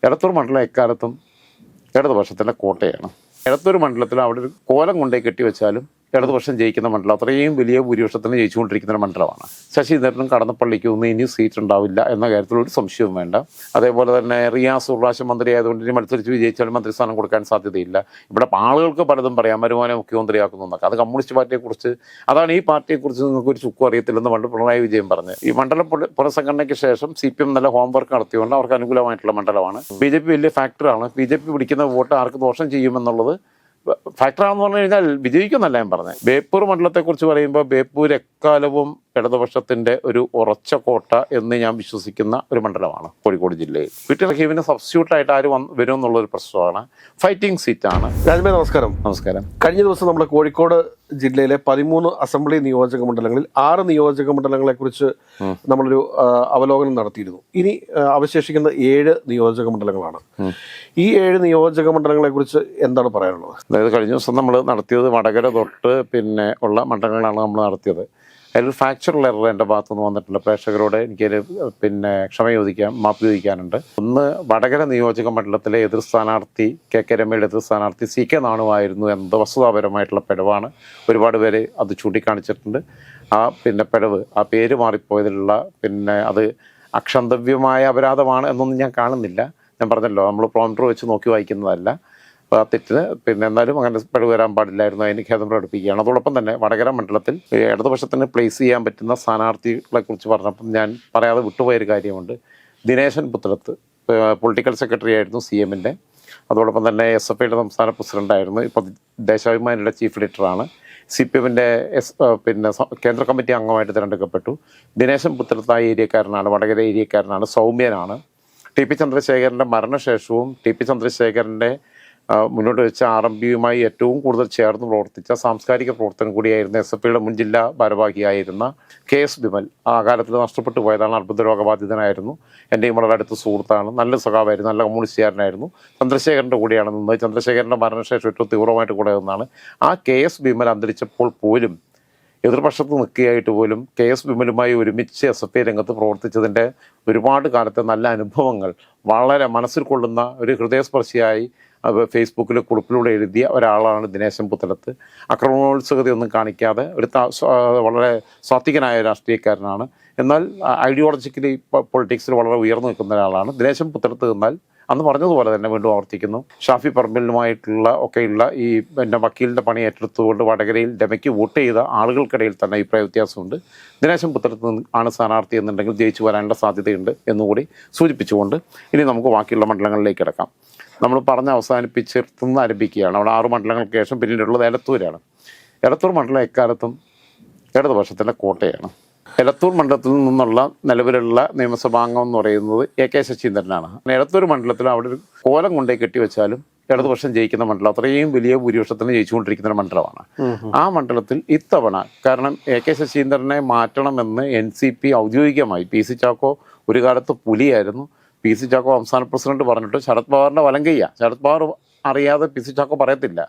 എടത്തൂർ മണ്ഡലം എക്കാലത്തും ഇടതുപക്ഷത്തിൻ്റെ കോട്ടയാണ്. എടത്തൂർ മണ്ഡലത്തിൽ അവിടെ ഒരു കോലം കൊണ്ടേ കെട്ടിവെച്ചാലും ഇടതുപക്ഷം ജയിക്കുന്ന മണ്ഡലം, അത്രയും വലിയ ഭൂരിപക്ഷത്തിന് ജയിച്ചുകൊണ്ടിരിക്കുന്ന ഒരു മണ്ഡലമാണ്. ശശീന്ദ്രനും കടന്നപ്പള്ളിക്ക് ഒന്നും ഇനി സീറ്റ് ഉണ്ടാവില്ല എന്ന കാര്യത്തിൽ ഒരു സംശയവും വേണ്ട. അതേപോലെ തന്നെ റിയാസ് ഒരു പ്രാവശ്യം മന്ത്രി ആയതുകൊണ്ട് ഇനി മത്സരിച്ച് വിജയിച്ചാലും മന്ത്രിസ്ഥാനം കൊടുക്കാൻ സാധ്യതയില്ല. ഇവിടെ ആളുകൾക്ക് പലതും പറയാം, മരുമോനെ മുഖ്യമന്ത്രിയാക്കുന്നു എന്നൊക്കെ. അത് കമ്മ്യൂണിസ്റ്റ് പാർട്ടിയെക്കുറിച്ച്, അതാണ് ഈ പാർട്ടിയെക്കുറിച്ച് നിങ്ങൾക്ക് ഒരു ചുക്കും അറിയത്തില്ലെന്ന് പണ്ട് പിണറായി വിജയൻ പറഞ്ഞ്. ഈ മണ്ഡലം പുനഃസംഘടനയ്ക്ക് ശേഷം CPM നല്ല ഹോംവർക്ക് നടത്തിയുകൊണ്ട് അവർക്ക് അനുകൂലമായിട്ടുള്ള മണ്ഡലമാണ്. BJP വലിയ ഫാക്ടറാണ്. BJP പിടിക്കുന്ന വോട്ട് ആർക്ക് ദോഷം ചെയ്യുമെന്നുള്ളത് ഫാക്ടറാണെന്ന് പറഞ്ഞു കഴിഞ്ഞാൽ വിജയിക്കുമെന്നല്ല ഞാൻ പറഞ്ഞത്. ബേപ്പൂർ മണ്ഡലത്തെക്കുറിച്ച് പറയുമ്പോൾ ബേപ്പൂർ എക്കാലവും ഇടതുപക്ഷത്തിൻ്റെ ഒരു ഉറച്ച കോട്ട എന്ന് ഞാൻ വിശ്വസിക്കുന്ന ഒരു മണ്ഡലമാണ് കോഴിക്കോട് ജില്ലയിൽ. പി.ടി. റഹീമിന് സബ്സ്റ്റിറ്റ്യൂട്ടായിട്ട് ആര് വരും എന്നുള്ളൊരു പ്രശ്നമാണ്. ഫൈറ്റിംഗ് സീറ്റാണ്. രാജ്മേ നമസ്കാരം. നമസ്കാരം. കഴിഞ്ഞ ദിവസം നമ്മുടെ കോഴിക്കോട് ജില്ലയിലെ 13 അസംബ്ലി നിയോജക മണ്ഡലങ്ങളിൽ 6 നിയോജക മണ്ഡലങ്ങളെ കുറിച്ച് നമ്മളൊരു അവലോകനം നടത്തിയിരുന്നു. ഇനി അവശേഷിക്കുന്ന 7 നിയോജക മണ്ഡലങ്ങളാണ്. ഈ 7 നിയോജക മണ്ഡലങ്ങളെ കുറിച്ച് എന്താണ് പറയാനുള്ളത്? അതായത് കഴിഞ്ഞ ദിവസം നമ്മൾ നടത്തിയത് വടകര തൊട്ട് പിന്നെ ഉള്ള മണ്ഡലങ്ങളാണ് നമ്മൾ നടത്തിയത്. അതിലൊരു ഫാക്ച്വറൽ എറർ എൻ്റെ ഭാഗത്തുനിന്ന് വന്നിട്ടില്ല. പ്രേക്ഷകരോട് എനിക്കൊരു പിന്നെ മാപ്പ് ചോദിക്കാനുണ്ട്. ഒന്ന്, വടകര നിയോജക മണ്ഡലത്തിലെ എതിർ സ്ഥാനാർത്ഥി കെ രമയുടെ എതിർ സ്ഥാനാർത്ഥി CK നാണുവായിരുന്നു എന്നത് വസ്തുതാപരമായിട്ടുള്ള പിഴവാണ്. ഒരുപാട് പേര് അത് ചൂണ്ടിക്കാണിച്ചിട്ടുണ്ട്. ആ പിന്നെ പിഴവ്, ആ പേര് മാറിപ്പോയതിലുള്ള പിന്നെ അത് അക്ഷന്തവ്യമായ അപരാധമാണ് എന്നൊന്നും ഞാൻ കാണുന്നില്ല. ഞാൻ പറഞ്ഞല്ലോ, നമ്മൾ പ്രോംപ്റ്റർ വെച്ച് നോക്കി വായിക്കുന്നതല്ല. ആ തെറ്റിന് പിന്നെ എന്നാലും അങ്ങനെ പിഴവ് വരാൻ പാടില്ലായിരുന്നു. അതിന് ഖേദം പ്രകടിപ്പിക്കുകയാണ്. അതോടൊപ്പം തന്നെ വടകര മണ്ഡലത്തിൽ ഇടതുപക്ഷത്തിന് പ്ലേസ് ചെയ്യാൻ പറ്റുന്ന സ്ഥാനാർത്ഥികളെ കുറിച്ച് പറഞ്ഞപ്പം ഞാൻ പറയാതെ വിട്ടുപോയൊരു കാര്യമുണ്ട്. ദിനേശൻ പുത്രത്ത് പൊളിറ്റിക്കൽ സെക്രട്ടറി ആയിരുന്നു CM-ൻ്റെ. അതോടൊപ്പം തന്നെ SFIയുടെ സംസ്ഥാന പ്രസിഡൻ്റായിരുന്നു. ഇപ്പോൾ ദേശാഭിമാനിയുടെ ചീഫ് എഡിറ്ററാണ്. CPM-ൻ്റെ പിന്നെ കേന്ദ്ര കമ്മിറ്റി അംഗമായിട്ട് തിരഞ്ഞെടുക്കപ്പെട്ടു. ദിനേശൻ പുത്രത്ത് ആ ഏരിയക്കാരനാണ്, വടകര ഏരിയക്കാരനാണ്, സൗമ്യനാണ്. TP ചന്ദ്രശേഖരൻ്റെ മരണശേഷവും TP ചന്ദ്രശേഖരൻ്റെ മുന്നോട്ട് വെച്ച RMPയുമായി ഏറ്റവും കൂടുതൽ ചേർന്ന് പ്രവർത്തിച്ച സാംസ്കാരിക പ്രവർത്തനം കൂടിയായിരുന്ന SFIയുടെ മുൻ ജില്ലാ ഭാരവാഹിയായിരുന്ന KS വിമൽ ആ കാലത്തിൽ നഷ്ടപ്പെട്ടു പോയതാണ്. അർബുദ രോഗബാധിതനായിരുന്നു. എൻ്റെയും വളരെ അടുത്ത സുഹൃത്താണ്. നല്ല സഖാവായിരുന്നു, നല്ല കമ്മ്യൂണിസ്റ്റുകാരനായിരുന്നു. ചന്ദ്രശേഖരൻ്റെ കൂടെയാണ് നിന്നത്. ചന്ദ്രശേഖരൻ്റെ മരണശേഷം ഏറ്റവും തീവ്രമായിട്ട് കൂടെ നിന്നാണ്. ആ KS വിമൽ അന്തരിച്ചപ്പോൾ പോലും എതിർപക്ഷത്ത് നിൽക്കുകയായിട്ട് പോലും KS വിമലുമായി ഒരുമിച്ച് SFI രംഗത്ത് പ്രവർത്തിച്ചതിൻ്റെ ഒരുപാട് കാലത്തെ നല്ല അനുഭവങ്ങൾ വളരെ മനസ്സിൽ കൊള്ളുന്ന ഒരു ഹൃദയസ്പർശിയായി ഫേസ്ബുക്കിൽ കുറിപ്പിലൂടെ എഴുതിയ ഒരാളാണ് ദിനേശൻ പുത്തലത്ത്. ആക്രമണോത്സുകതയൊന്നും കാണിക്കാതെ ഒരു വളരെ സാത്വികനായ രാഷ്ട്രീയക്കാരനാണ്. എന്നാൽ ഐഡിയോളജിക്കലി പൊളിറ്റിക്സിൽ വളരെ ഉയർന്നു നിൽക്കുന്ന ഒരാളാണ് ദിനേശൻ പുത്തലത്ത്. എന്നാൽ അന്ന് പറഞ്ഞതുപോലെ തന്നെ വീണ്ടും ആവർത്തിക്കുന്നു, ഷാഫി പറമ്പിലുമായിട്ടുള്ള ഒക്കെയുള്ള ഈ എൻ്റെ വക്കീലിൻ്റെ പണി ഏറ്റെടുത്തുകൊണ്ട് വടകരയിൽ ഡെമയ്ക്ക് വോട്ട് ചെയ്ത ആളുകൾക്കിടയിൽ തന്നെ അഭിപ്രായ വ്യത്യാസമുണ്ട്. ദിനേശൻ പുത്തലത്ത് ആണ് സ്ഥാനാർത്ഥി എന്നുണ്ടെങ്കിൽ ജയിച്ചു വരാനുള്ള സാധ്യതയുണ്ട് എന്നുകൂടി സൂചിപ്പിച്ചുകൊണ്ട് ഇനി നമുക്ക് ബാക്കിയുള്ള മണ്ഡലങ്ങളിലേക്ക് കിടക്കാം. നമ്മൾ പറഞ്ഞ് അവസാനിപ്പിച്ചിരുന്ന് ആരംഭിക്കുകയാണ്. അവിടെ 6 മണ്ഡലങ്ങൾക്ക് ശേഷം പിന്നീടുള്ളത് എലത്തൂരാണ്. എലത്തൂർ മണ്ഡലം എക്കാലത്തും ഇടതുപക്ഷത്തിൻ്റെ കോട്ടയാണ്. എലത്തൂർ മണ്ഡലത്തിൽ നിന്നുള്ള നിലവിലുള്ള നിയമസഭാംഗം എന്ന് പറയുന്നത് AK ശശീന്ദ്രനാണ്. എലത്തൂർ മണ്ഡലത്തിൽ അവിടെ ഒരു കോലം കൊണ്ടേ കെട്ടിവെച്ചാലും ഇടതുപക്ഷം ജയിക്കുന്ന മണ്ഡലം, അത്രയും വലിയ ഭൂരിപക്ഷത്തിന് ജയിച്ചുകൊണ്ടിരിക്കുന്ന ഒരു മണ്ഡലമാണ്. ആ മണ്ഡലത്തിൽ ഇത്തവണ കാരണം AK ശശീന്ദ്രനെ മാറ്റണമെന്ന് NCP ഔദ്യോഗികമായി, PC ചാക്കോ ഒരു കാലത്ത് പുലിയായിരുന്നു, PC ചാക്കോ സംസ്ഥാന പ്രസിഡന്റ് പറഞ്ഞിട്ട് ശരത് പവാറിൻ്റെ വലങ്കയ്യ. ശരത് പവാർ അറിയാതെ PC ചാക്കോ പറയത്തില്ല.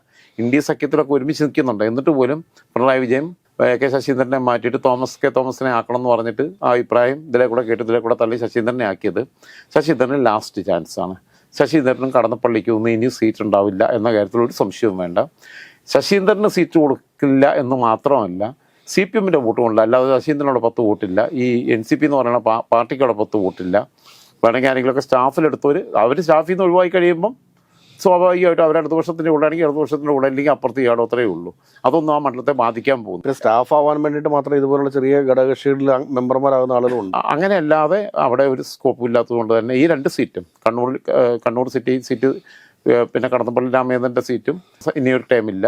ഇന്ത്യ സഖ്യത്തിലൊക്കെ ഒരുമിച്ച് നിൽക്കുന്നുണ്ട്. എന്നിട്ട് പോലും പിണറായി വിജയൻ AK ശശീന്ദ്രനെ മാറ്റിയിട്ട് തോമസിനെ ആക്കണം എന്ന് പറഞ്ഞിട്ട് ആ അഭിപ്രായം ഇതിലെ കൂടെ തള്ളി ശശീന്ദ്രനെ ആക്കിയത്. ശശീന്ദ്രന് ലാസ്റ്റ് ചാൻസാണ്. ശശീന്ദ്രനും കടന്നപ്പള്ളിക്ക് ഒന്നും ഇനി സീറ്റ് ഉണ്ടാവില്ല എന്ന കാര്യത്തിൽ ഒരു സംശയവും വേണ്ട. ശശീന്ദ്രന് സീറ്റ് കൊടുക്കില്ല എന്ന് മാത്രമല്ല, CPM-ൻ്റെ വോട്ട് കൊണ്ടില്ല. അല്ലാതെ ശശീന്ദ്രനോട് 10 വോട്ടില്ല. ഈ NCP എന്ന് പറയുന്ന പാർട്ടിക്കോടെ 10 വോട്ടില്ല. വേണമെങ്കിൽ ആരെങ്കിലുമൊക്കെ സ്റ്റാഫിലെടുത്തവർ സ്റ്റാഫിൽ നിന്ന് ഒഴിവായി കഴിയുമ്പം സ്വാഭാവികമായിട്ടും അവർ അടുത്ത വർഷത്തിൻ്റെ കൂടെ ആണെങ്കിൽ അടുത്ത വർഷത്തിൻ്റെ കൂടെ അല്ലെങ്കിൽ അപ്പുറത്ത് ചെയ്യാടോ, അത്രയേ ഉള്ളൂ. അതൊന്നും ആ മണ്ഡലത്തെ ബാധിക്കാൻ പോകുന്നു. പിന്നെ സ്റ്റാഫ് ആവാൻ വേണ്ടിയിട്ട് മാത്രം ഇതുപോലുള്ള ചെറിയ ഘടകകക്ഷികളിൽ മെമ്പർമാരാകുന്ന ആളുകളുണ്ട്. അങ്ങനെ അല്ലാതെ അവിടെ ഒരു സ്കോപ്പ് ഇല്ലാത്തതുകൊണ്ട് തന്നെ ഈ 2 സീറ്റും കണ്ണൂർ സീറ്റ് പിന്നെ കടന്നപ്പള്ളി രാമചന്ദ്രൻ്റെ സീറ്റും ഇനിയൊരു ടൈമില്ല.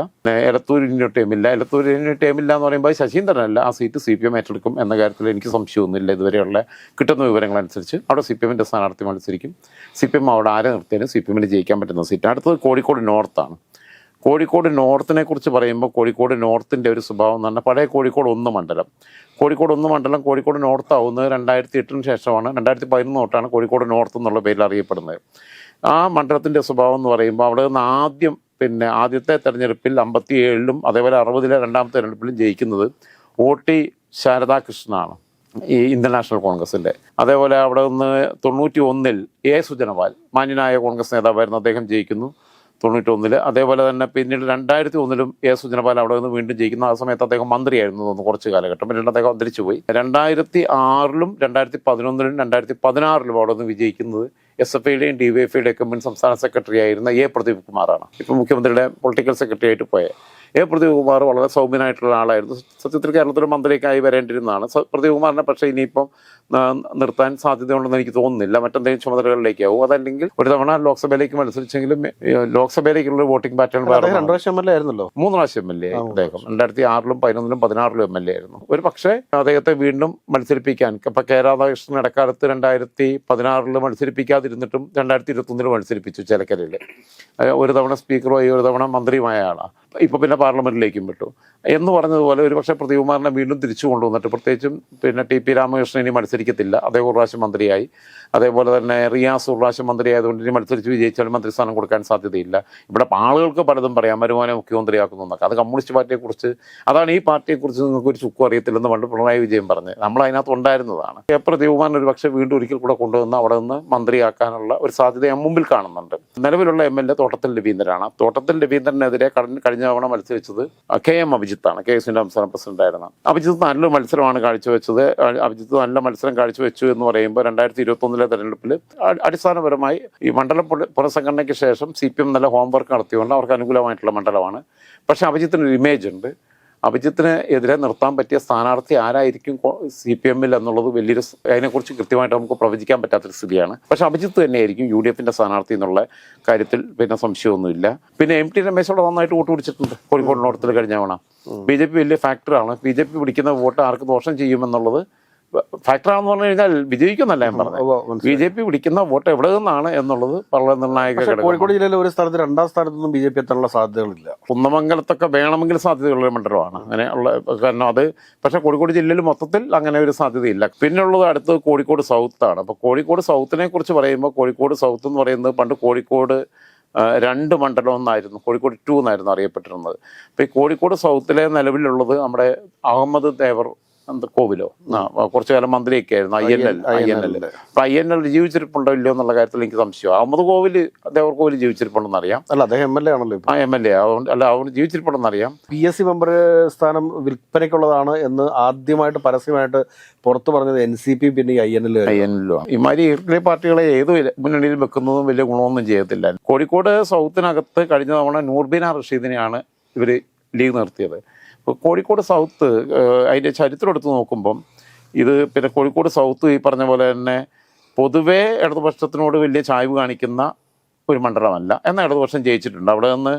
എലത്തൂർ ഇനിയൊരു ടൈമില്ല. എലത്തൂർ ഇനിയൊരു ടൈമില്ല എന്ന് പറയുമ്പോൾ ശശീന്ദ്രനല്ല, ആ സീറ്റ് CPM ഏറ്റെടുക്കും എന്ന കാര്യത്തിൽ എനിക്ക് സംശയമൊന്നുമില്ല. ഇതുവരെയുള്ള കിട്ടുന്ന വിവരങ്ങളനുസരിച്ച് അവിടെ CPM-ൻ്റെ സ്ഥാനാർത്ഥി മത്സരിക്കും. CPM അവിടെ ആരെ നിർത്തിയാലും CPM-ന് ജയിക്കാൻ പറ്റുന്ന സീറ്റ്. അടുത്തത് കോഴിക്കോട് നോർത്താണ്. കോഴിക്കോട് നോർത്തിനെ കുറിച്ച് പറയുമ്പോൾ കോഴിക്കോട് നോർത്തിൻ്റെ ഒരു സ്വഭാവം എന്ന് പറഞ്ഞാൽ പഴയ കോഴിക്കോട് 1 മണ്ഡലം. കോഴിക്കോട് നോർത്ത് ആവുന്നത് 2008 ശേഷമാണ്. 2011 തൊട്ടാണ് കോഴിക്കോട് നോർത്ത് എന്നുള്ള പേരിൽ അറിയപ്പെടുന്നത്. ആ മണ്ഡലത്തിൻ്റെ സ്വഭാവം എന്ന് പറയുമ്പോൾ അവിടെ നിന്ന് ആദ്യത്തെ തെരഞ്ഞെടുപ്പിൽ 57-ലും അതേപോലെ 60-ലെ രണ്ടാമത്തെ തെരഞ്ഞെടുപ്പിലും ജയിക്കുന്നത് OT ശാരദാകൃഷ്ണനാണ്. ഈ ഇന്ത്യൻ നാഷണൽ കോൺഗ്രസിൻ്റെ. അതേപോലെ അവിടെ നിന്ന് 91 എ സുജനപാൽ മാന്യനായ കോൺഗ്രസ് നേതാവായിരുന്നു, അദ്ദേഹം ജയിക്കുന്നു 91. അതേപോലെ തന്നെ പിന്നീട് 2001 എ സുജനപാൽ അവിടെ നിന്ന് വീണ്ടും ജയിക്കുന്നു. ആ സമയത്ത് അദ്ദേഹം മന്ത്രിയായിരുന്നു തോന്നുന്നു കുറച്ച് കാലഘട്ടം. പിന്നീട് അദ്ദേഹം അന്തരിച്ചു പോയി. 2006 2011 2016 അവിടെ നിന്ന് വിജയിക്കുന്നത് SFIയുടെയും DYFIയുടെയൊക്കെ മുൻ സംസ്ഥാന സെക്രട്ടറി ആയിരുന്ന എ പ്രദീപ് കുമാറാണ്. ഇപ്പം മുഖ്യമന്ത്രിയുടെ പൊളിറ്റിക്കൽ സെക്രട്ടറി ആയിട്ട് പോയ എ പ്രദീപ് കുമാർ വളരെ സൗമ്യനായിട്ടുള്ള ആളായിരുന്നു. സത്യത്തിൽ കേരളത്തിൽ മന്ത്രിയൊക്കെയായി വരേണ്ടിരുന്നതാണ് പ്രദീപ് കുമാറിനെ. പക്ഷേ ഇനിയിപ്പം നിർത്താൻ സാധ്യതയുണ്ടെന്ന് എനിക്ക് തോന്നുന്നില്ല. മറ്റെന്തെങ്കിലും ചുമതലകളിലേക്കാവും. അതല്ലെങ്കിൽ ഒരു തവണ ലോക്സഭയിലേക്ക് മത്സരിച്ചെങ്കിലും ലോക്സഭയിലേക്കുള്ള വോട്ടിംഗ് പാറ്റേൺ 2 പ്രാവശ്യം MLA ആയിരുന്നല്ലോ. 3 പ്രാവശ്യം MLA അദ്ദേഹം 2006 2011 2016 MLA ആയിരുന്നു. ഒരു പക്ഷേ അദ്ദേഹത്തെ വീണ്ടും മത്സരിപ്പിക്കാൻ ഇപ്പൊ കെ രാധാകൃഷ്ണൻ ഇടക്കാലത്ത് 2016 മത്സരിപ്പിക്കാതിരുന്നിട്ടും 2021 മത്സരിപ്പിച്ചു ചേലക്കരയിൽ. ഒരു തവണ സ്പീക്കറുമായി ഒരു തവണ മന്ത്രിയുമായ ആളാണ്. ഇപ്പൊ പിന്നെ പാർലമെന്റിലേക്കും വിട്ടു എന്ന് പറഞ്ഞതുപോലെ ഒരു പക്ഷേ പ്രദീപ് കുമാറിനെ വീണ്ടും തിരിച്ചു കൊണ്ടുവന്നിട്ട്, പ്രത്യേകിച്ചും പിന്നെ TP രാമകൃഷ്ണൻ ഇനി മത്സരിക്കത്തില്ല, അദ്ദേഹം ഒരു പ്രാവശ്യം മന്ത്രിയായി. അതേപോലെ തന്നെ റിയാസ് ഒരു പ്രാവശ്യം മന്ത്രിയായതുകൊണ്ട് ഇനി മത്സരിച്ച് വിജയിച്ചാൽ മന്ത്രിസ്ഥാനം കൊടുക്കാൻ സാധ്യതയില്ല. ഇവിടെ ആളുകൾക്ക് പലതും പറയാം, വരുമാനെ മുഖ്യമന്ത്രിയാക്കുന്നു എന്നൊക്കെ. അത് കമ്മ്യൂണിസ്റ്റ് പാർട്ടിയെക്കുറിച്ച്, അതാണ് ഈ പാർട്ടിയെക്കുറിച്ച് നിങ്ങൾക്ക് ഒരു ചുക്കും അറിയത്തില്ലെന്ന് പണ്ട് പിണറായി വിജയൻ പറഞ്ഞ് നമ്മൾ അതിനകത്ത് ഉണ്ടായിരുന്നതാണ്. പ്രദീപ് കുമാറിന് ഒരു പക്ഷേ വീണ്ടും ഒരിക്കൽ കൂടെ കൊണ്ടുവന്ന് അവിടെ നിന്ന് മന്ത്രിയാക്കാനുള്ള ഒരു സാധ്യത ഞാൻ മുമ്പിൽ കാണുന്നുണ്ട്. നിലവിലുള്ള MLA തോട്ടത്തിൽ രവീന്ദ്രനാണ്. തോട്ടത്തിൽ രവീന്ദ്രനെതിരെ കഴിഞ്ഞ തവണ മത്സരിച്ചത് KM അഭിജിത്താണ്, KSന്റെ സംസ്ഥാന പ്രസിഡന്റായിരുന്നു. അഭിജിത്ത് നല്ലൊരു മത്സരമാണ് കാഴ്ചവെച്ചത്. അഭിജിത്ത് നല്ല മത്സരം കാഴ്ചവെച്ചു എന്ന് പറയുമ്പോൾ 2021 തെരഞ്ഞെടുപ്പിൽ അടിസ്ഥാനപരമായി ഈ മണ്ഡലം പുനഃസംഘടനയ്ക്ക് ശേഷം CPM നല്ല ഹോംവർക്ക് നടത്തിയുകൊണ്ട് അവർക്ക് അനുകൂലമായിട്ടുള്ള മണ്ഡലമാണ്. പക്ഷേ അഭിജിത്തിനൊരു ഇമേജ് ഉണ്ട്. അഭിജിത്തിന് എതിരെ നിർത്താൻ പറ്റിയ സ്ഥാനാർത്ഥി ആരായിരിക്കും CPMൽ എന്നുള്ളത് വലിയൊരു, അതിനെക്കുറിച്ച് കൃത്യമായിട്ട് നമുക്ക് പ്രവചിക്കാൻ പറ്റാത്തൊരു സ്ഥിതിയാണ്. പക്ഷേ അഭിജിത്ത് തന്നെയായിരിക്കും UDFന്റെ സ്ഥാനാർത്ഥി എന്നുള്ള കാര്യത്തിൽ പിന്നെ സംശയമൊന്നുമില്ല. പിന്നെ MT രമേശ് അവിടെ നന്നായിട്ട് വോട്ട് പിടിച്ചിട്ടുണ്ട് കോഴിക്കോട് നോർത്തിൽ കഴിഞ്ഞ തവണ. BJP വലിയ ഫാക്ടറാണ്. BJP പിടിക്കുന്ന വോട്ട് ആർക്ക് ദോഷം ചെയ്യുമെന്നുള്ളത് ഫാക്ടറാണെന്ന് പറഞ്ഞു കഴിഞ്ഞാൽ വിജയിക്കുന്നല്ല ഞാൻ പറഞ്ഞത്. BJP പിടിക്കുന്ന വോട്ട് എവിടെ നിന്നാണ് എന്നുള്ളത് വളരെ നിർണായക ഘടകം. കോഴിക്കോട് ജില്ലയിലെ ഒരു സ്ഥലത്ത് 2ാം സ്ഥാനത്തൊന്നും BJP എത്താനുള്ള സാധ്യതകളില്ല. കുന്നമംഗലത്തൊക്കെ വേണമെങ്കിൽ സാധ്യതയുള്ള മണ്ഡലമാണ് അങ്ങനെ ഉള്ള. കാരണം അത് പക്ഷേ കോഴിക്കോട് ജില്ലയിൽ മൊത്തത്തിൽ അങ്ങനെ ഒരു സാധ്യതയില്ല. പിന്നുള്ളത് അടുത്ത് കോഴിക്കോട് സൗത്താണ്. അപ്പോൾ കോഴിക്കോട് സൗത്തിനെ കുറിച്ച് പറയുമ്പോൾ കോഴിക്കോട് സൗത്ത് എന്ന് പറയുന്നത് പണ്ട് കോഴിക്കോട് 2 മണ്ഡലം എന്നായിരുന്നു, കോഴിക്കോട് 2 എന്നായിരുന്നു അറിയപ്പെട്ടിരുന്നത്. അപ്പോൾ ഈ കോഴിക്കോട് സൗത്തിലെ നിലവിലുള്ളത് നമ്മുടെ അഹമ്മദ് ദേവർ കോവിലോ കുറച്ചു കാലം മന്ത്രിയൊക്കെ ആയിരുന്നു INL. അപ്പൊ INL ജീവിച്ചിരിപ്പുണ്ടോ ഇല്ലയോ എന്നുള്ള കാര്യത്തിൽ എനിക്ക് സംശയം. അഹമ്മദ് ദേവർ കോവിൽ ജീവിച്ചിരിപ്പുണ്ടെന്ന് അറിയാം. അല്ല, അദ്ദേഹം MLA ആണല്ലോ. MLA അതുകൊണ്ട് അല്ല, അതുകൊണ്ട് ജീവിച്ചിരിപ്പുണ്ടെന്ന് അറിയാം. PSC മെമ്പർ സ്ഥാനം വിൽപ്പനയ്ക്കുള്ളതാണ് എന്ന് ആദ്യമായിട്ട് പരസ്യമായിട്ട് പുറത്തു പറഞ്ഞത് NCP പിന്നെ INL. ഇമാതിരി ഈർക്കിലെ പാർട്ടികളെ ഏത് മുന്നണിയിൽ വെക്കുന്നതും വലിയ ഗുണമൊന്നും ചെയ്യത്തില്ല. കോഴിക്കോട് സൗത്തിനകത്ത് കഴിഞ്ഞ തവണ നൂർബീന റഷീദിനെയാണ് ഇവർ ലീഗ് നിർത്തിയത്. കോഴിക്കോട് സൗത്ത് അതിൻ്റെ ചരിത്രം എടുത്ത് നോക്കുമ്പം ഇത് പിന്നെ കോഴിക്കോട് സൗത്ത് ഈ പറഞ്ഞ പോലെ തന്നെ പൊതുവേ ഇടതുപക്ഷത്തിനോട് വലിയ ചായ്വ് കാണിക്കുന്ന ഒരു മണ്ഡലമല്ല. എന്നാൽ ഇടതുപക്ഷം ജയിച്ചിട്ടുണ്ട്. അവിടെ നിന്ന്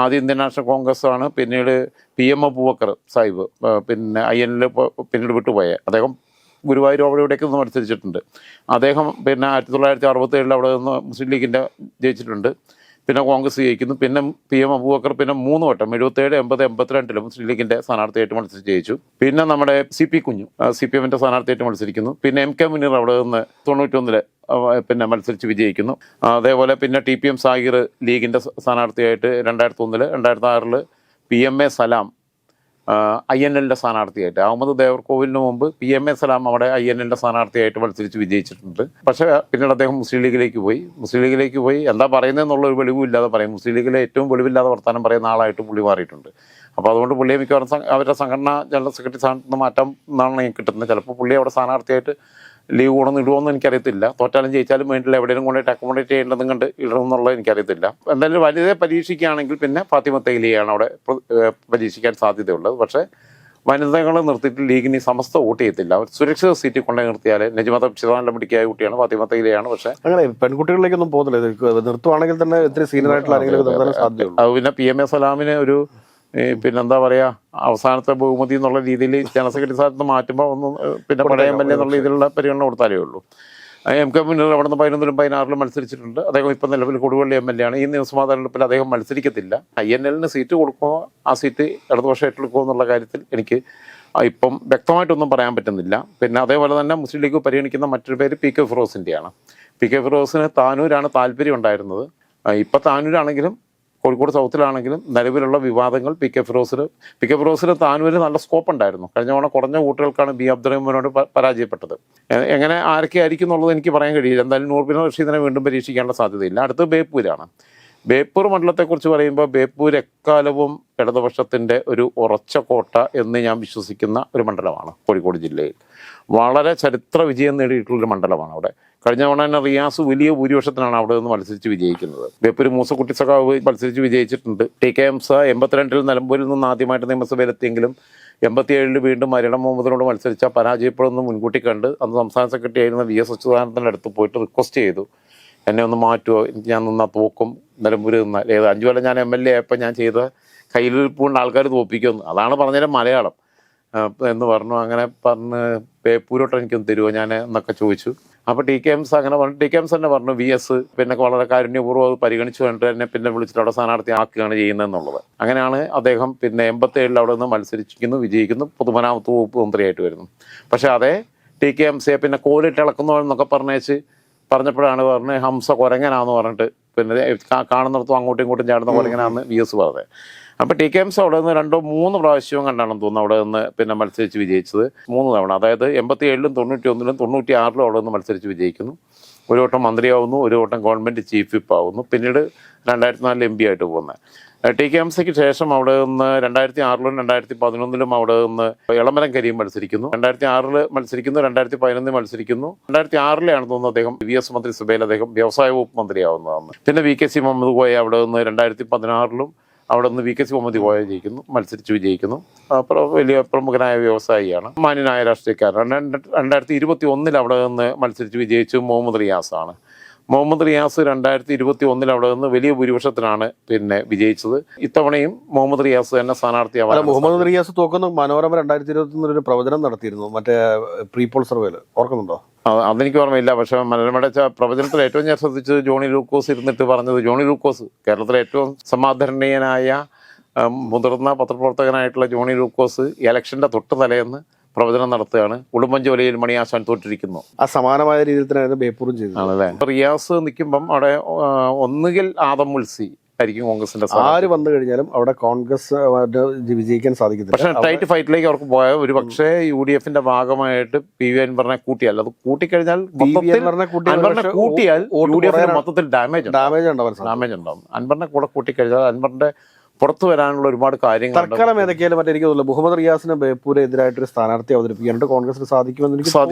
ആദ്യം ഇന്ത്യൻ നാഷണൽ കോൺഗ്രസ് ആണ്, പിന്നീട് PM അബൂബക്കർ സാഹിബ് പിന്നെ INL പിന്നീട് വിട്ടുപോയ അദ്ദേഹം ഗുരുവായൂർ അവിടെയൊക്കെ നിന്ന് മത്സരിച്ചിട്ടുണ്ട്. അദ്ദേഹം പിന്നെ 1967 അവിടെ നിന്ന് മുസ്ലിം ലീഗിൻ്റെ ജയിച്ചിട്ടുണ്ട്. പിന്നെ കോൺഗ്രസ് ജയിക്കുന്നു. പിന്നെ PM അബൂബക്കർ പിന്നെ 3 വട്ടം 77 80 82 മുസ്ലിം ലീഗിൻ്റെ സ്ഥാനാർത്ഥിയായിട്ട് മത്സരിച്ച് ജയിച്ചു. പിന്നെ നമ്മുടെ CP കുഞ്ഞു CPMന്റെ സ്ഥാനാർത്ഥിയായിട്ട് മത്സരിക്കുന്നു. പിന്നെ MK മുനീർ അവിടെ നിന്ന് 91 പിന്നെ മത്സരിച്ച് വിജയിക്കുന്നു. അതേപോലെ പിന്നെ TPM സാഹിർ ലീഗിൻ്റെ സ്ഥാനാർത്ഥിയായിട്ട് 2001 2006 PMA സലാം INLന്റെ സ്ഥാനാർത്ഥിയായിട്ട്, അഹമ്മദ് ദേവർകോവിലിന് മുമ്പ് PMA സലാം അവിടെ INLന്റെ സ്ഥാനാർത്ഥിയായിട്ട് മത്സരിച്ച് വിജയിച്ചിട്ടുണ്ട്. പക്ഷേ പിന്നീട് അദ്ദേഹം മുസ്ലിം ലീഗിലേക്ക് പോയി എന്താ പറയുന്നതെന്നുള്ളൊരു വെളിവില്ലാതെ പറയും. മുസ്ലിം ലീഗിലെ ഏറ്റവും വെളിവില്ലാതെ വർത്താനം പറയുന്ന ആളായിട്ട് പുള്ളി മാറിയിട്ടുണ്ട്. അപ്പോൾ അതുകൊണ്ട് പുള്ളിയെ മിക്കവാറും അവരുടെ സംഘടനാ ജനറൽ സെക്രട്ടറി സ്ഥാനത്ത് നിന്ന് മാറ്റാം എന്നാണ് എനിക്ക് കിട്ടുന്നത്. ചിലപ്പോൾ പുള്ളി അവിടെ സ്ഥാനാർത്ഥിയായിട്ട് ലീവ് കൊണ്ടൊന്നും ഇടുമോയെന്ന് എനിക്കറിയത്തില്ല. തോറ്റാലും ജയിച്ചാലും വേണ്ടില്ല, എവിടെയും കൊണ്ടായിട്ട് അക്കോമഡേറ്റ് ചെയ്യേണ്ടതും കണ്ട് ഇടണമെന്നുള്ളത് എനിക്കറിയത്തില്ല. എന്തായാലും വലുതെ പരീക്ഷിക്കുകയാണെങ്കിൽ പിന്നെ ഫാത്തിമ തൈലിയാണ് അവിടെ പരീക്ഷിക്കാൻ സാധ്യതയുള്ളത്. പക്ഷേ വനിതകളെ നിർത്തിയിട്ട് ലീഗിന് സമസ്ത വോട്ട് ചെയ്യത്തില്ല. അവർ സുരക്ഷിത സീറ്റിൽ കൊണ്ടു നിർത്തിയാൽ നജ്മത ചിതാന്റെ പിടിക്കായ കുട്ടിയാണ്, ഫാത്തിമ തൈലിയാണ്. പക്ഷേ അങ്ങനെ പെൺകുട്ടികളിലേക്കൊന്നും പോകുന്നില്ല. നിർത്തുവാണെങ്കിൽ തന്നെ ഇത്തിരി സീനിയർ ആയിട്ടുള്ള ആരെങ്കിലും സാധ്യതയുള്ളൂ. അത് പിന്നെ PMA സലാമിന് ഒരു പിന്നെന്താ പറയുക, അവസാനത്തെ ബഹുമതി എന്നുള്ള രീതിയിൽ ജനറൽ സെക്രട്ടറി സ്ഥാനത്ത് മാറ്റുമ്പോൾ ഒന്ന് പിന്നെ പഴയ MLA എന്നുള്ള രീതിയിലുള്ള പരിഗണന കൊടുത്താലേ ഉള്ളൂ. MK മുനീർ അവിടെ നിന്ന് 2011 2016 മത്സരിച്ചിട്ടുണ്ട്. അദ്ദേഹം ഇപ്പം നിലവിൽ കൊടുവള്ളി MLA ആണ്. ഈ നിയമസഭാ തെരഞ്ഞെടുപ്പിൽ അദ്ദേഹം മത്സരിക്കത്തില്ല. INLന് സീറ്റ് കൊടുക്കുമോ ആ സീറ്റ് ഇടതുപക്ഷം ഏറ്റെടുക്കുമോ എന്നുള്ള കാര്യത്തിൽ എനിക്ക് ഇപ്പം വ്യക്തമായിട്ടൊന്നും പറയാൻ പറ്റുന്നില്ല. പിന്നെ അതേപോലെ തന്നെ മുസ്ലിം ലീഗ് പരിഗണിക്കുന്ന മറ്റൊരു പേര് PK ഫിറോസിൻ്റെയാണ്. PK ഫിറോസിന് താനൂരാണ് താല്പര്യം ഉണ്ടായിരുന്നത്. ഇപ്പം താനൂരാണെങ്കിലും കോഴിക്കോട് സൗത്തിലാണെങ്കിലും നിലവിലുള്ള വിവാദങ്ങൾ പി കെ ഫിറോസിന് താനൂരിൽ നല്ല സ്കോപ്പ് ഉണ്ടായിരുന്നു. കഴിഞ്ഞ തവണ കുറഞ്ഞ വോട്ടുകൾക്കാണ് ബി അബ്ദുറഹ്മാനോട് പരാജയപ്പെട്ടത്. എങ്ങനെ ആരൊക്കെ ആയിരിക്കും എന്നുള്ളത് എനിക്ക് പറയാൻ കഴിയില്ല. എന്തായാലും നൂർബിൻ റഷീദിനെ വീണ്ടും പരീക്ഷിക്കേണ്ട സാധ്യതയില്ല. അടുത്ത് ബേപ്പൂരാണ്. ബേപ്പൂർ മണ്ഡലത്തെക്കുറിച്ച് പറയുമ്പോൾ ബേപ്പൂർ എക്കാലവും ഇടതുപക്ഷത്തിൻ്റെ ഒരു ഉറച്ച കോട്ട എന്ന് ഞാൻ വിശ്വസിക്കുന്ന ഒരു മണ്ഡലമാണ് കോഴിക്കോട് ജില്ലയിൽ. വളരെ ചരിത്ര വിജയം നേടിയിട്ടുള്ളൊരു മണ്ഡലമാണ് അവിടെ. കഴിഞ്ഞ തവണ തന്നെ റിയാസ് വലിയ ഭൂരിപക്ഷത്തിനാണ് അവിടെ നിന്ന് മത്സരിച്ച് വിജയിക്കുന്നത്. ബേപ്പൂർ മൂസക്കുട്ടി സഖാവ് മത്സരിച്ച് വിജയിച്ചിട്ടുണ്ട്. ടി.കെ. ഹംസ 82-ൽ നിലമ്പൂരിൽ നിന്ന് ആദ്യമായിട്ട് നിയമസഭയിലെത്തിയെങ്കിലും 87-ൽ വീണ്ടും മരിടം മുഹമ്മദിനോട് മത്സരിച്ച പരാജയപ്പെടുമെന്ന് മുൻകൂട്ടി കണ്ട് അന്ന് സംസ്ഥാന സെക്രട്ടറി ആയിരുന്ന വി എസ് അച്യുതാനന്ദൻ്റെ അടുത്ത് പോയിട്ട് റിക്വസ്റ്റ് ചെയ്തു, എന്നെ ഒന്ന് മാറ്റുമോ, ഞാൻ നിന്നാൽ തോക്കും, നിലമ്പൂർ നിന്നാൽ 5 കൊല്ലം ഞാൻ MLA ആയപ്പോൾ ഞാൻ ചെയ്ത കയ്യിലിരിപ്പുകൊണ്ട് ആൾക്കാർ തോപ്പിക്കുമെന്ന്. അതാണ് പറഞ്ഞാലും മലയാളം എന്ന് പറഞ്ഞു. അങ്ങനെ പറഞ്ഞ് ബേപ്പൂരോട്ട് എനിക്കൊന്ന് തരുമോ ഞാൻ എന്നൊക്കെ ചോദിച്ചു. അപ്പോൾ ടി.കെ. ഹംസ അങ്ങനെ പറഞ്ഞു. ടി.കെ. ഹംസ തന്നെ പറഞ്ഞു VS പിന്നെ വളരെ കാരുണ്യപൂർവ്വം അത് പരിഗണിച്ചു കണ്ടിട്ട് എന്നെ പിന്നെ വിളിച്ചിട്ട് അവിടെ സ്ഥാനാർത്ഥി ആക്കുകയാണ് ചെയ്യുന്നതെന്നുള്ളത്. അങ്ങനെയാണ് അദ്ദേഹം പിന്നെ 87-ൽ അവിടെ നിന്ന് മത്സരിക്കുന്നു, വിജയിക്കുന്നു, പൊതുമരാമത്ത് വകുപ്പ് മന്ത്രിയായിട്ട് വരുന്നു. പക്ഷേ അതേ ടി.കെ. ഹംസയെ പിന്നെ കോലിട്ട് ഇളക്കുന്നവരെന്നൊക്കെ പറഞ്ഞപ്പോഴാണ് പറഞ്ഞ് ഹംസ കുരങ്ങനാന്ന് പറഞ്ഞിട്ട് പിന്നെ കാണുന്നിടത്തും അങ്ങോട്ടും ഇങ്ങോട്ടും ചാടുന്ന കുരങ്ങനാന്ന് VS പറഞ്ഞത്. അപ്പോൾ ടി.കെ. ഹംസ അവിടെ നിന്ന് 2-3 പ്രാവശ്യവും കണ്ടാണെന്ന് തോന്നുന്നു അവിടെ നിന്ന് പിന്നെ മത്സരിച്ച് വിജയിച്ചത് 3 തവണ. അതായത് 87-ലും 91-ലും 96-ലും അവിടെ നിന്ന് മത്സരിച്ച് വിജയിക്കുന്നു. ഒരു വട്ടം മന്ത്രിയാവുന്നു, ഒരു വട്ടം ഗവൺമെൻറ് ചീഫ് വിപ്പ് ആവുന്നു, പിന്നീട് 2004 MP ആയിട്ട് പോകുന്നത്. ടി.കെ. ഹംസയ്ക്ക് ശേഷം അവിടെ നിന്ന് 2006-ലും 2011-ലും അവിടെ നിന്ന് ഇളമരം കരീം മത്സരിക്കുന്നു. 2006-ൽ മത്സരിക്കുന്നു, 2011-ൽ മത്സരിക്കുന്നു. 2006-ലാണ് തോന്നുന്നു അദ്ദേഹം VS മന്ത്രിസഭയിൽ അദ്ദേഹം വ്യവസായ വകുപ്പ് മന്ത്രിയാവുന്നതാണ്. പിന്നെ VKC മുഹമ്മദ് കോയ അവിടെ നിന്ന് 2016-ലും അവിടെ നിന്ന് VKC മുഹമ്മദ് കോയ ജയിക്കുന്നു, മത്സരിച്ച് വിജയിക്കുന്നു. വലിയ പ്രമുഖനായ വ്യവസായിയാണ്, മാന്യനായ രാഷ്ട്രീയക്കാരൻ. 2021-ൽ അവിടെ നിന്ന് മത്സരിച്ച് വിജയിച്ചു മുഹമ്മദ് റിയാസാണ്. മുഹമ്മദ് റിയാസ് 2021-ൽ അവിടെ നിന്ന് വലിയ ഭൂരിപക്ഷത്തിനാണ് പിന്നെ വിജയിച്ചത്. ഇത്തവണയും മുഹമ്മദ് റിയാസ് തന്നെ സ്ഥാനാർത്ഥിയാവാൻ. മുഹമ്മദ് റിയാസ് തോക്കുന്ന മനോരമ 2021 ഒരു പ്രവചനം നടത്തിയിരുന്നു, മറ്റേ പ്രീപോൾ സർവേയിൽ, ഓർക്കുന്നുണ്ടോ? അതെനിക്ക് ഓർമ്മയില്ല. പക്ഷേ മനോരമയുടെ പ്രവചനത്തിൽ ഏറ്റവും ഞാൻ ശ്രദ്ധിച്ചത് ജോണി ലൂക്കോസ് ഇരുന്നിട്ട് പറഞ്ഞത്, ജോണി ലൂക്കോസ് കേരളത്തിലെ ഏറ്റവും സമാദരണീയനായ മുതിർന്ന പത്രപ്രവർത്തകനായിട്ടുള്ള ജോണി ലൂക്കോസ് ഇലക്ഷൻ്റെ തൊട്ട് തലേന്ന് പ്രവചനം നടത്തുകയാണ്, ഉടുമ്പൻചോലയിൽ മണിയാശാൻ തോറ്റിരിക്കുന്നു. ആ സമാനമായ രീതിയിൽ തന്നെ ബേപ്പൂരും ചെയ്തു ആണല്ലേ. റിയാസ് നിൽക്കുമ്പം അവിടെ ഒന്നുകിൽ ആദം മുൽസി ആയിരിക്കും കോൺഗ്രസിന്റെ. ആര് വന്നു കഴിഞ്ഞാലും അവിടെ കോൺഗ്രസ് വിജയിക്കാൻ സാധിക്കത്തില്ല. പക്ഷേ ടൈറ്റ് ഫൈറ്റിലേക്ക് അവർക്ക് പോയ ഒരു പക്ഷേ UDF-ന്റെ ഭാഗമായിട്ട് PV അൻവറിനെ കൂട്ടിയാൽ, അത് കൂട്ടിക്കഴിഞ്ഞാൽ കൂട്ടിയാൽ UDF-ന് മൊത്തത്തിൽ ഡാമേജ് ഉണ്ടാവും. അൻവറിനെ കൂടെ കൂട്ടിക്കഴിഞ്ഞാൽ അൻവറിന്റെ പുറത്തു വരാനുള്ള ഒരുപാട് കാര്യങ്ങൾ. തൽക്കാലം ഏതൊക്കെയാലും മറ്റേ എനിക്ക് തോന്നുന്നു മുഹമ്മദ് റിയാസിന് ബേപ്പൂരെതിരായിട്ടൊരു സ്ഥാനാർത്ഥി അവതരിപ്പിക്കാനായിട്ട് കോൺഗ്രസിന് സാധിക്കുമെന്ന്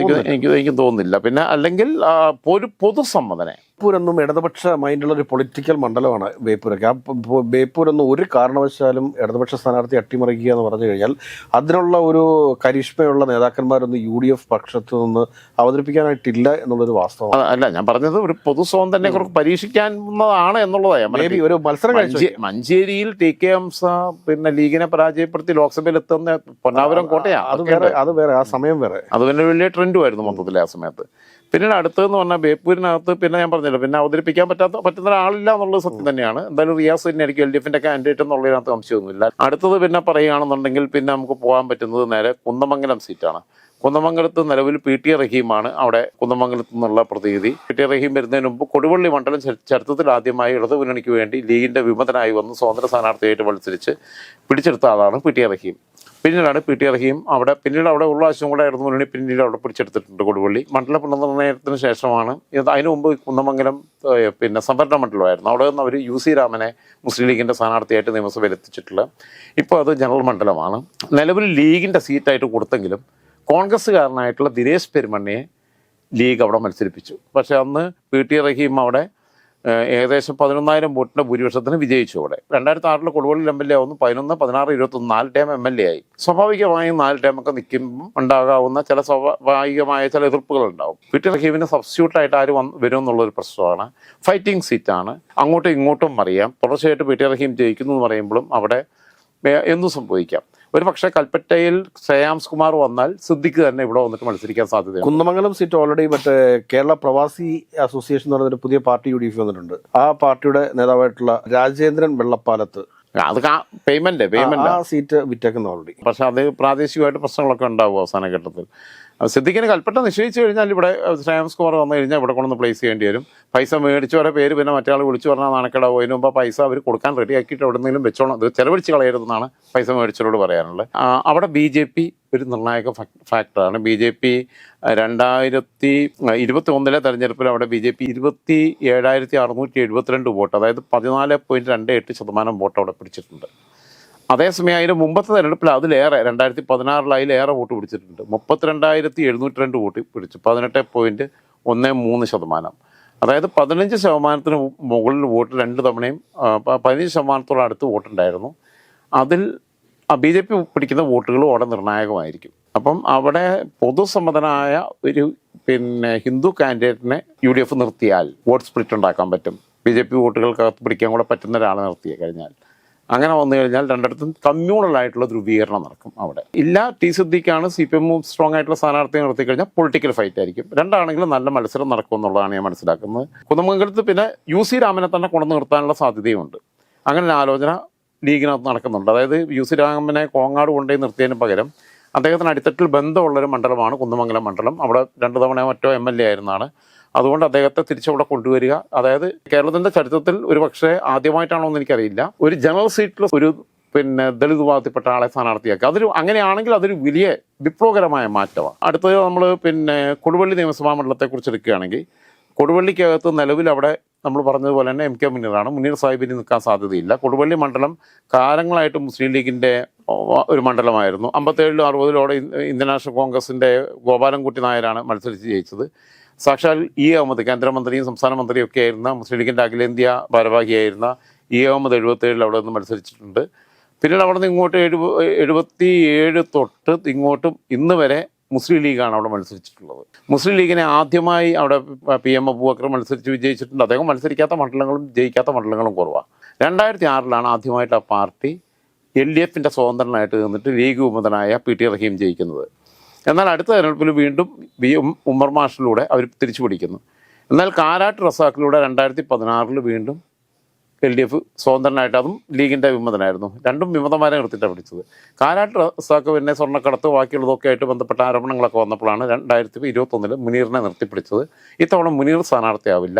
എനിക്ക് തോന്നുന്നില്ല. പിന്നെ അല്ലെങ്കിൽ ഒരു പൊതുസമ്മതനെ ബേപ്പൂരൊന്നും ഇടതുപക്ഷ മൈൻഡുള്ള ഒരു പൊളിറ്റിക്കൽ മണ്ഡലമാണ് ബേപ്പൂരൊക്കെ. ആ ബേപ്പൂരൊന്നും ഒരു കാരണവശാലും ഇടതുപക്ഷ സ്ഥാനാർത്ഥി അട്ടിമറിക്കുക എന്ന് പറഞ്ഞു കഴിഞ്ഞാൽ അതിനുള്ള ഒരു കരിഷ്മയുള്ള നേതാക്കന്മാരൊന്നും UDF പക്ഷത്തു നിന്ന് അവതരിപ്പിക്കാനായിട്ടില്ല എന്നുള്ളൊരു വാസ്തവം. അല്ല, ഞാൻ പറഞ്ഞത് ഒരു പൊതുസ്വം തന്നെ കുറച്ച് പരീക്ഷിക്കാവുന്നതാണ് എന്നുള്ളതാണ്. ഒരു മത്സരം മഞ്ചേരിയിൽ ടി.കെ. ഹംസ പിന്നെ ലീഗിനെ പരാജയപ്പെടുത്തി ലോക്സഭയിൽ എത്തുന്ന പൊന്നാപുരം കോട്ടയാണ്. അത് വേറെ, ആ സമയം വേറെ. അത് പിന്നെ വലിയ ട്രെൻഡുമായിരുന്നു മൊത്തത്തിൽ ആ സമയത്ത്. പിന്നീട് അടുത്തതെന്ന് പറഞ്ഞാൽ ബേപ്പൂരിനകത്ത് പിന്നെ ഞാൻ പറഞ്ഞില്ല, പിന്നെ അവതരിപ്പിക്കാൻ പറ്റുന്ന ഒരാളില്ല എന്നുള്ളത് സത്യം തന്നെയാണ്. എന്തായാലും റിയാസ് തന്നെയായിരിക്കും LDF-ന്റെ കാൻഡിഡേറ്റ് എന്നുള്ളതിനകത്ത് സംശയമൊന്നുമില്ല. അടുത്തത് പിന്നെ പറയുകയാണെന്നുണ്ടെങ്കിൽ പിന്നെ നമുക്ക് പോകാൻ പറ്റുന്നത് നേരെ കുന്നമംഗലം സീറ്റാണ്. കുന്നമംഗലത്ത് നിലവിൽ PT റഹീമാണ് അവിടെ കുന്നമംഗലത്ത് നിന്നുള്ള പ്രതിനിധി. PT റഹീം വരുന്നതിന് മുമ്പ് കൊടുവള്ളി മണ്ഡലം ചരിത്രത്തിൽ ആദ്യമായി ഇടതുമുന്നണിക്ക് വേണ്ടി ലീഗിന്റെ വിമതനായി വന്ന് സ്വതന്ത്ര സ്ഥാനാർത്ഥിയായിട്ട് മത്സരിച്ച് പിടിച്ചെടുത്ത ആളാണ് PT റഹീം. പിന്നീടാണ് PT റഹീം അവിടെ ഉള്ള ആവശ്യം കൂടെ ഇടതുമുന്നണി പിന്നീട് അവിടെ പിടിച്ചെടുത്തിട്ടുണ്ട് കൊടുവള്ളി. മണ്ഡല പുനർനിർണയത്തിന് ശേഷമാണ് അതിനു മുമ്പ് കുന്നമംഗലം പിന്നെ സംവരണ മണ്ഡലമായിരുന്നു. അവിടെ നിന്ന് അവർ UC രാമനെ മുസ്ലിം ലീഗിൻ്റെ സ്ഥാനാർത്ഥിയായിട്ട് നിയമസഭയിൽ എത്തിച്ചിട്ടുള്ളത്. ഇപ്പോൾ അത് ജനറൽ മണ്ഡലമാണ്. നിലവിൽ ലീഗിൻ്റെ സീറ്റായിട്ട് കൊടുത്തെങ്കിലും കോൺഗ്രസ്സുകാരനായിട്ടുള്ള ദിനേശ് പെരുമണ്ണയെ ലീഗ് അവിടെ മത്സരിപ്പിച്ചു. പക്ഷേ അന്ന് PT റഹീം അവിടെ ഏകദേശം 11,000 വോട്ടിൻ്റെ ഭൂരിപക്ഷത്തിന് വിജയിച്ചു. അവിടെ 2006 കൊടുവള്ളിൽ MLA ആവുന്നു. 11, 16, 21 4 ടൈം MLA ആയി. സ്വാഭാവികമായും 4 ടൈമൊക്കെ നിൽക്കുമ്പം ഉണ്ടാകാവുന്ന ചില സ്വാഭാവികമായ ചില എതിർപ്പുകൾ ഉണ്ടാവും. PT റഹീമിന് സബ്സ്റ്റിറ്റ്യൂട്ടായിട്ട് ആര് വരും എന്നുള്ളൊരു പ്രശ്നമാണ്. ഫൈറ്റിംഗ് സീറ്റാണ്, അങ്ങോട്ടും ഇങ്ങോട്ടും അറിയാം. തുടർച്ചയായിട്ട് PT റഹീം ജയിക്കുന്നു എന്ന് പറയുമ്പോഴും അവിടെ എന്തും സംഭവിക്കാം. ഒരു പക്ഷേ കൽപ്പറ്റയിൽ ശ്രേയാംസ് കുമാർ വന്നാൽ സിദ്ദിഖ് തന്നെ ഇവിടെ വന്നിട്ട് മത്സരിക്കാൻ സാധ്യതയാണ്. കുന്നമംഗലം സീറ്റ് ഓൾറെഡി മറ്റേ കേരള പ്രവാസി അസോസിയേഷൻ എന്ന് പറയുന്നൊരു പുതിയ പാർട്ടി UDF വന്നിട്ടുണ്ട്. ആ പാർട്ടിയുടെ നേതാവായിട്ടുള്ള രാജേന്ദ്രൻ വെള്ളപ്പാലത്ത് അത് പേയ്മെന്റ് ആ സീറ്റ് വിറ്റേക്കുന്ന ഓൾറെഡി. പക്ഷെ അത് പ്രാദേശികമായിട്ട് പ്രശ്നങ്ങളൊക്കെ ഉണ്ടാവും അവസാന ഘട്ടത്തിൽ. സിദ്ദിഖിന് കൽപ്പറ്റ നിശ്ചയിച്ചു കഴിഞ്ഞാൽ ഇവിടെ ശ്രേയാംസ് കുമാർ വന്നു കഴിഞ്ഞാൽ ഇവിടെ കൊണ്ടൊന്ന് പ്ലേസ് ചെയ്യേണ്ടി വരും. പൈസ മേടിച്ച് വരെ പേര് പിന്നെ മറ്റേ ആൾ വിളിച്ചു പറഞ്ഞാൽ നാണക്കേടാവും. അതിന് മുമ്പ് പൈസ അവർ കൊടുക്കാൻ റെഡിയാക്കിയിട്ട് എവിടെന്നെങ്കിലും വെച്ചോണം, ഇത് ചെലവഴിച്ച് കളയരുതെന്നാണ് പൈസ മേടിച്ചവരോട് പറയാനുള്ളത്. അവിടെ BJP ഒരു നിർണായക ഫാക്ടറാണ്. BJP 2021 തെരഞ്ഞെടുപ്പിൽ അവിടെ BJP 27,672 വോട്ട്, അതായത് 14.28% വോട്ട് അവിടെ പിടിച്ചിട്ടുണ്ട്. അതേസമയം അതിന് മുമ്പത്തെ തെരഞ്ഞെടുപ്പിൽ അതിലേറെ 2016 അതിലേറെ വോട്ട് പിടിച്ചിട്ടുണ്ട്. 32,702 വോട്ട് പിടിച്ചു, 18.13%. അതായത് 15% മുകളിൽ വോട്ട് രണ്ട് തവണയും 15% അടുത്ത് വോട്ടുണ്ടായിരുന്നു. അതിൽ BJP പിടിക്കുന്ന വോട്ടുകളും അവിടെ നിർണായകമായിരിക്കും. അപ്പം അവിടെ പൊതുസമ്മതനായ ഒരു ഹിന്ദു കാൻഡിഡേറ്റിനെ UDF നിർത്തിയാൽ വോട്ട് സ്പ്ലിറ്റ് ഉണ്ടാക്കാൻ പറ്റും. BJP വോട്ടുകൾക്കകത്ത് പിടിക്കാൻ കൂടെ പറ്റുന്ന ഒരാളെ നിർത്തി കഴിഞ്ഞാൽ, അങ്ങനെ വന്നു കഴിഞ്ഞാൽ രണ്ടിടത്തും കമ്മ്യൂണലായിട്ടുള്ള ധ്രുവീകരണം നടക്കും. അവിടെ ഇല്ല T സിദ്ദീഖാണ് CPM സ്ട്രോങ് ആയിട്ടുള്ള സ്ഥാനാർത്ഥിയെ നിർത്തി കഴിഞ്ഞാൽ പൊളിറ്റിക്കൽ ഫൈറ്റ് ആയിരിക്കും. രണ്ടാണെങ്കിലും നല്ല മത്സരം നടക്കും എന്നുള്ളതാണ് ഞാൻ മനസ്സിലാക്കുന്നത്. കുന്നമംഗലത്ത് പിന്നെ UC രാമനെ തന്നെ കൊണ്ടു നിർത്താനുള്ള സാധ്യതയുണ്ട്. അങ്ങനെ ഒരു ആലോചന ലീഗിനകത്ത് നടക്കുന്നുണ്ട്. അതായത് UC രാമനെ കോങ്ങാട് കൊണ്ടുപോയി നിർത്തിയതിന് പകരം അദ്ദേഹത്തിന് അടിത്തട്ടിൽ ബന്ധമുള്ളൊരു മണ്ഡലമാണ് കുന്നമംഗലം മണ്ഡലം. അവിടെ 2 തവണ മറ്റോ MLA ആയിരുന്നാണ്. അതുകൊണ്ട് അദ്ദേഹത്തെ തിരിച്ചവിടെ കൊണ്ടുവരിക, അതായത് കേരളത്തിൻ്റെ ചരിത്രത്തിൽ ഒരു പക്ഷേ ആദ്യമായിട്ടാണോ എന്ന് എനിക്കറിയില്ല, ഒരു ജനറൽ സീറ്റിൽ ഒരു ദളിത് വിഭാഗത്തിൽപ്പെട്ട ആളെ സ്ഥാനാർത്ഥിയാക്കുക. അങ്ങനെയാണെങ്കിൽ അതൊരു വലിയ വിപ്ലവകരമായ മാറ്റമാണ്. അടുത്തത് നമ്മൾ കൊടുവള്ളി നിയമസഭാ മണ്ഡലത്തെക്കുറിച്ച് എടുക്കുകയാണെങ്കിൽ, കൊടുവള്ളിക്കകത്ത് നിലവിൽ അവിടെ നമ്മൾ പറഞ്ഞതുപോലെ തന്നെ MK മുനീറാണ്. മുനീർ സാഹിബിന് നിൽക്കാൻ സാധ്യതയില്ല. കൊടുവള്ളി മണ്ഡലം കാലങ്ങളായിട്ട് മുസ്ലിം ലീഗിൻ്റെ ഒരു മണ്ഡലമായിരുന്നു. 57-ലും 60-ലോടെ ഇന്ത്യൻ നാഷണൽ കോൺഗ്രസിൻ്റെ ഗോപാലൻകുട്ടി നായരാണ് മത്സരിച്ച് ജയിച്ചത്. സാക്ഷാൽ അഹമ്മദ് കേന്ദ്രമന്ത്രിയും സംസ്ഥാന മന്ത്രിയും ഒക്കെ ആയിരുന്ന മുസ്ലിം ലീഗിൻ്റെ അഖിലേന്ത്യാ ഭാരവാഹിയായിരുന്ന അഹമ്മദ് 77 അവിടെ നിന്ന് മത്സരിച്ചിട്ടുണ്ട്. പിന്നീട് അവിടെ നിന്ന് ഇങ്ങോട്ട് 77 തൊട്ട് ഇങ്ങോട്ടും ഇന്ന് വരെ മുസ്ലിം ലീഗാണ് അവിടെ മത്സരിച്ചിട്ടുള്ളത്. മുസ്ലിം ലീഗിനെ ആദ്യമായി അവിടെ PM അബൂബക്കർ മത്സരിച്ച് വിജയിച്ചിട്ടുണ്ട്. അദ്ദേഹം മത്സരിക്കാത്ത മണ്ഡലങ്ങളും ജയിക്കാത്ത മണ്ഡലങ്ങളും കുറവാണ്. 2006-ലാണ് ആദ്യമായിട്ട് ആ പാർട്ടി LDFൻ്റെ സ്വതന്ത്രനായിട്ട് നിന്നിട്ട് ലീഗ് വിമതനായ PT റഹീം ജയിക്കുന്നത്. എന്നാൽ അടുത്ത തെരഞ്ഞെടുപ്പിൽ വീണ്ടും ഉമ്മർ മാഷിലൂടെ അവർ തിരിച്ചു പിടിക്കുന്നു. എന്നാൽ കാരാട്ട് റസാഖിലൂടെ 2016 വീണ്ടും LDF സ്വതന്ത്രനായിട്ട്, അതും ലീഗിൻ്റെ വിമതനായിരുന്നു. രണ്ടും വിമതന്മാരെ നിർത്തിയിട്ടാണ് പിടിച്ചത്. കാരാട്ട് റസാഖ് പിന്നെ സ്വർണ്ണക്കടത്ത് ബാക്കിയുള്ളതൊക്കെ ആയിട്ട് ബന്ധപ്പെട്ട ആരോപണങ്ങളൊക്കെ വന്നപ്പോഴാണ് 2021 മുനീറിനെ നിർത്തിപ്പിടിച്ചത്. ഇത്തവണ മുനീർ സ്ഥാനാർത്ഥിയാവില്ല.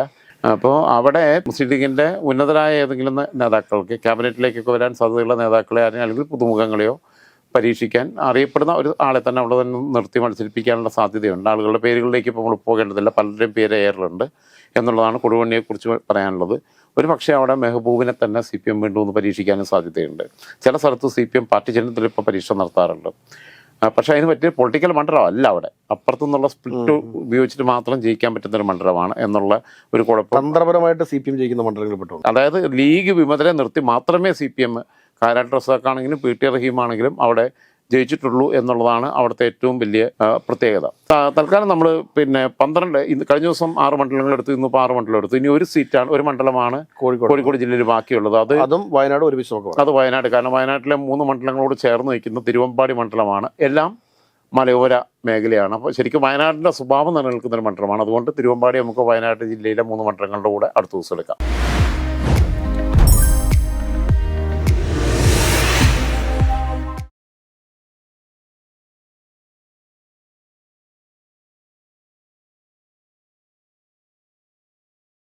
അപ്പോൾ അവിടെ മുസ്ലിം ലീഗിൻ്റെ ഉന്നതരായ ഏതെങ്കിലും നേതാക്കൾക്ക് ക്യാബിനറ്റിലേക്കൊക്കെ വരാൻ സാധ്യതയുള്ള നേതാക്കളെ അല്ലെങ്കിൽ പുതുമുഖങ്ങളെയോ പരീക്ഷിക്കാൻ അറിയപ്പെടുന്ന ഒരു ആളെ തന്നെ അവിടെ തന്നെ നിർത്തി മത്സരിപ്പിക്കാനുള്ള സാധ്യതയുണ്ട്. ആളുകളുടെ പേരുകളിലേക്ക് ഇപ്പോൾ നമ്മൾ പോകേണ്ടതില്ല, പലരുടെയും പേര് ഏറിലുണ്ട് എന്നുള്ളതാണ് കൊടുവണ്ണിയെക്കുറിച്ച് പറയാനുള്ളത്. ഒരു പക്ഷേ അവിടെ മെഹബൂബിനെ തന്നെ CPM വീണ്ടും ഒന്ന് പരീക്ഷിക്കാനും സാധ്യതയുണ്ട്. ചില സ്ഥലത്ത് CPM പാർട്ടി ചിഹ്നത്തിൽ ഇപ്പോൾ പരീക്ഷ നടത്താറുണ്ട്. പക്ഷേ അതിന് പറ്റിയ പൊളിറ്റിക്കൽ മണ്ഡലം അല്ല അവിടെ. അപ്പുറത്തു നിന്നുള്ള സ്പ്ലിറ്റ് ഉപയോഗിച്ചിട്ട് മാത്രം ജയിക്കാൻ പറ്റുന്നൊരു മണ്ഡലമാണ് എന്നുള്ള ഒരു കുഴപ്പം. തന്ത്രപരമായിട്ട് CPM ജയിക്കുന്ന മണ്ഡലങ്ങളിൽ പെട്ടു. അതായത് ലീഗ് വിമതരെ നിർത്തി മാത്രമേ CPM കാരാട്ട് റസാഖാണെങ്കിലും PT റഹീമാണെങ്കിലും അവിടെ ജയിച്ചിട്ടുള്ളൂ എന്നുള്ളതാണ് അവിടുത്തെ ഏറ്റവും വലിയ പ്രത്യേകത. തൽക്കാലം നമ്മൾ 12 കഴിഞ്ഞ ദിവസം 6 മണ്ഡലങ്ങൾ എടുത്തു, ഇന്നിപ്പോൾ 6 മണ്ഡലം എടുത്തു. ഇനി ഒരു സീറ്റാണ്, ഒരു മണ്ഡലമാണ് കോഴിക്കോട് ജില്ലയിൽ ബാക്കിയുള്ളത്. അതും വയനാട് ഒരുമിച്ച് നോക്കുക. അത് വയനാട്, കാരണം വയനാട്ടിലെ 3 മണ്ഡലങ്ങളോട് ചേർന്ന് നിൽക്കുന്ന തിരുവമ്പാടി മണ്ഡലമാണ്. എല്ലാം മലയോര മേഖലയാണ്. അപ്പോൾ ശരിക്കും വയനാടിൻ്റെ സ്വഭാവം നിലനിൽക്കുന്ന ഒരു മണ്ഡലമാണ്. അതുകൊണ്ട് തിരുവമ്പാടി നമുക്ക് വയനാട് ജില്ലയിലെ 3 മണ്ഡലങ്ങളുടെ കൂടെ അടുത്ത ദിവസം എടുക്കാം.